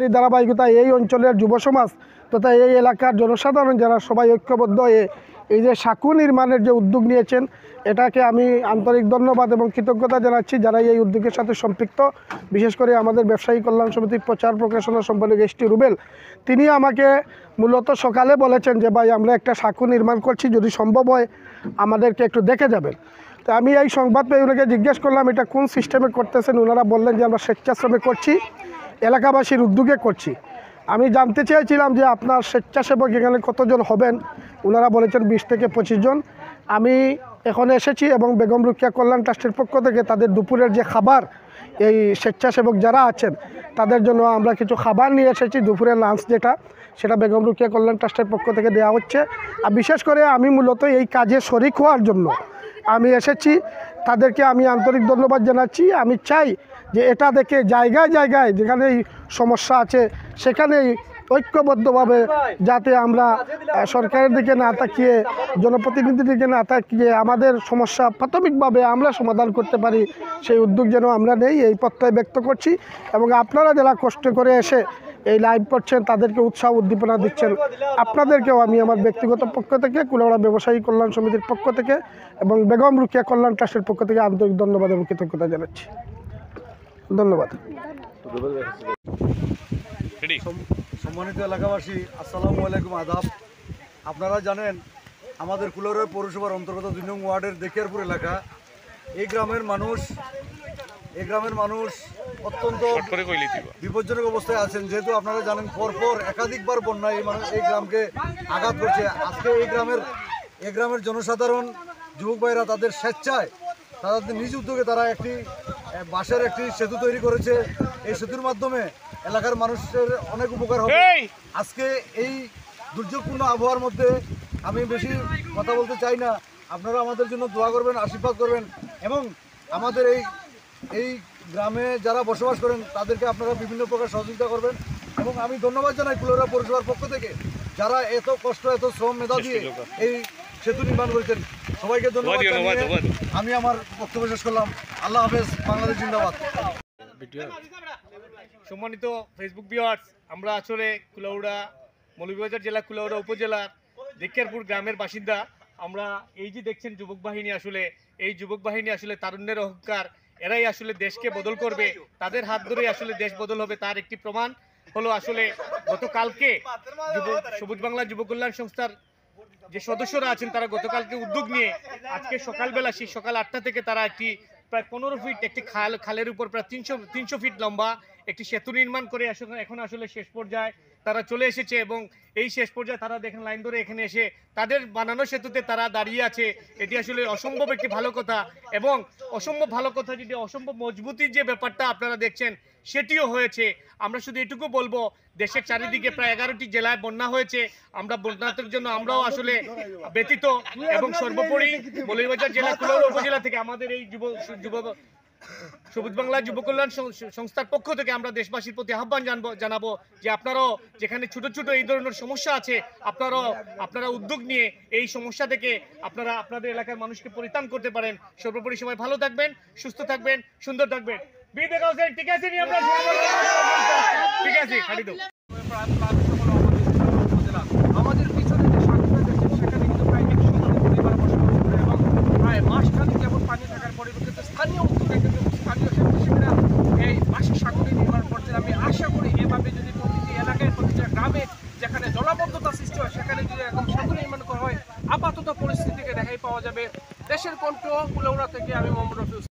এই ধারাবাহিকতা এই অঞ্চলের যুব সমাজ তথা এই এলাকার জনসাধারণ যারা সবাই ঐক্যবদ্ধ হয়ে এই যে সাঁকো নির্মাণের যে উদ্যোগ নিয়েছেন, এটাকে আমি আন্তরিক ধন্যবাদ এবং কৃতজ্ঞতা জানাচ্ছি যারা এই উদ্যোগের সাথে সম্পৃক্ত। বিশেষ করে আমাদের ব্যবসায়ী কল্যাণ সমিতির প্রচার প্রকাশনা সম্পাদক এস.টি. রুবেল, তিনি আমাকে মূলত সকালে বলেছেন যে ভাই আমরা একটা সাঁকো নির্মাণ করছি, যদি সম্ভব হয় আমাদেরকে একটু দেখে যাবেন। তো আমি এই সংবাদ পেয়ে ওনাকে জিজ্ঞেস করলাম এটা কোন সিস্টেমে করতেছেন। ওনারা বললেন যে আমরা স্বেচ্ছাশ্রমে করছি, এলাকাবাসীর উদ্যোগে করছি। আমি জানতে চেয়েছিলাম যে আপনার স্বেচ্ছাসেবক এখানে কতজন হবেন। ওনারা বলেছেন 20 থেকে 25 জন। আমি এখন এসেছি এবং বেগম রোকেয়া কল্যাণ ট্রাস্টের পক্ষ থেকে তাদের দুপুরের যে খাবার, এই স্বেচ্ছাসেবক যারা আছেন তাদের জন্য আমরা কিছু খাবার নিয়ে এসেছি। দুপুরের লাঞ্চ যেটা, সেটা বেগম রোকেয়া কল্যাণ ট্রাস্টের পক্ষ থেকে দেওয়া হচ্ছে। আর বিশেষ করে আমি মূলত এই কাজে শরিক হওয়ার জন্য আমি এসেছি। তাদেরকে আমি আন্তরিক ধন্যবাদ জানাচ্ছি। আমি চাই যে এটা দেখে জায়গায় জায়গায় যেখানে সমস্যা আছে সেখানেই ঐক্যবদ্ধভাবে যাতে আমরা সরকারের দিকে না তাকিয়ে, জনপ্রতিনিধির দিকে না তাকিয়ে আমাদের সমস্যা প্রাথমিকভাবে আমরা সমাধান করতে পারি, সেই উদ্যোগ যেন আমরা নেই, এই প্রত্যয় ব্যক্ত করছি। এবং আপনারা যারা কষ্ট করে এসে এই লাইভ করছেন তাদেরকে উৎসাহ উদ্দীপনা দিচ্ছেন, আপনাদেরকেও আমি আমার ব্যক্তিগত পক্ষ থেকে, কুলাউড়া ব্যবসায়ী কল্যাণ সমিতির পক্ষ থেকে এবং বেগম রোকেয়া কল্যাণ ট্রাস্টের পক্ষ থেকে আন্তরিক ধন্যবাদ এবং কৃতজ্ঞতা জানাচ্ছি। ধন্যবাদ। সম্মানিত এলাকাবাসী, আসসালামু আলাইকুম, আদাব। আপনারা জানেন আমাদের কুলাউড়া পৌরসভার অন্তর্গত 2 নং ওয়ার্ডের দেখিয়ারপুর এলাকা, এই গ্রামের মানুষ অত্যন্ত বিপজ্জনক অবস্থায় আছেন। যেহেতু আপনারা জানেন পরপর একাধিকবার বন্যা এই গ্রামকে আঘাত করছে। আজকে এই গ্রামের জনসাধারণ যুবক ভাইরা তাদের স্বেচ্ছায়, তাদের নিজ উদ্যোগে তারা একটি বাঁশের একটি সেতু তৈরি করেছে। এই সেতুর মাধ্যমে এলাকার মানুষের অনেক উপকার হবে। আজকে এই দুর্যোগপূর্ণ আবহাওয়ার মধ্যে আমি বেশি কথা বলতে চাই না, আপনারা আমাদের জন্য দোয়া করবেন, আশীর্বাদ করবেন এবং আমাদের এই গ্রামে যারা বসবাস করেন তাদেরকে আপনারা বিভিন্ন প্রকার সহযোগিতা করবেন। এবং আমি ধন্যবাদ জানাই কুলাউড়া পৌরসভার পক্ষ থেকে যারা এত কষ্ট, এত শ্রম, মেধা দিয়ে এই সেতু নির্মাণ করেছেন। সবাইকে ধন্যবাদ জানিয়ে আমি আমার বক্তব্য শেষ করলাম। আল্লাহ হাফেজ, বাংলাদেশ জিন্দাবাদ। সম্মানিত ফেসবুক ভিউয়ার্স, আমরা আসলে কুলাউড়া, মৌলভীবাজার জেলা কুলাউড়া উপজেলার দেখিয়ারপুর গ্রামের বাসিন্দা। আমরা এই যে দেখছেন যুবক বাহিনী, আসলে এই যুবক বাহিনী আসলে তারুণ্যের অহংকার, এরাই আসলে দেশকে বদল করবে, তাদের হাত ধরে আসলে দেশ বদল হবে। তার একটি প্রমাণ হলো আসলে গতকালকে সবুজ বাংলা যুব কল্যাণ সংস্থার যে সদস্যরা আছেন তারা গতকালকে উদ্যোগ নিয়ে আজকে সকালবেলা, সেই সকাল 8টা থেকে তারা একটি প্রায় 15 ফিট একটি খালের উপর প্রায় 300 ফিট লম্বা একটি সেতু নির্মাণ করে এখন আসলে শেষ পর্যায়ে তারা চলে এসেছে। এবং এই শেষ পর্যায়ে তারা দেখেন লাইন ধরে এখানে এসে তাদের বানানো সেতুতে তারা দাঁড়িয়ে আছে। এটি আসলে অসম্ভব একটি ভালো কথা, এবং অসম্ভব ভালো কথা যদি অসম্ভব মজবুতির যে ব্যাপারটা আপনারা দেখছেন সেটিও হয়েছে। আমরা শুধু এটুকু বলবো, দেশের চারিদিকে প্রায় 11টি জেলায় বন্যা হয়েছে। আমরা বন্যার জন্য আমরাও আসলে ব্যতীত, এবং সর্বোপরি মৌলভীবাজার জেলা কুলাউড়া উপজেলা থেকে আমাদের এই সবুজ বাংলা যুব কল্যাণ সংস্থার পক্ষ থেকে আমরা দেশবাসীর প্রতি আহ্বান জানাবো যে আপনারাও যেখানে ছোট ছোট এই ধরনের সমস্যা আছে, আপনারা উদ্যোগ নিয়ে এই সমস্যা থেকে আপনারা আপনাদের এলাকার মানুষকে পরিত্রাণ করতে পারেন। সর্বোপরি সবাই ভালো থাকবেন, সুস্থ থাকবেন, সুন্দর থাকবেন। ঠিক আছে, ঠিক আছে, খাটি দাও। আমাদের পিছনে যে সাঁকোটা দেখছেন সেখানে কিন্তু প্রায় 100 পরিবার বসবাস করে এবং প্রায় মাসখানেক যেমন পানি থাকার পরিপ্রেক্ষিতে স্থানীয় উদ্যোগে কিন্তু স্থানীয় স্বেচ্ছাসেবীরা এই বাঁশের সাঁকোটি নির্মাণ করছেন। আমি আশা করি এভাবে যদি প্রতিটি এলাকায়, প্রতিটা গ্রামে যেখানে জলাবদ্ধতা সৃষ্টি হয় সেখানে যদি এরকম সাঁকো নির্মাণ করা হয়, আপাতত পরিস্থিতিকে দেখাই পাওয়া যাবে। দেশের কণ্ঠ, কুলাউড়া থেকে আমি মোহাম্মদ রফিউল।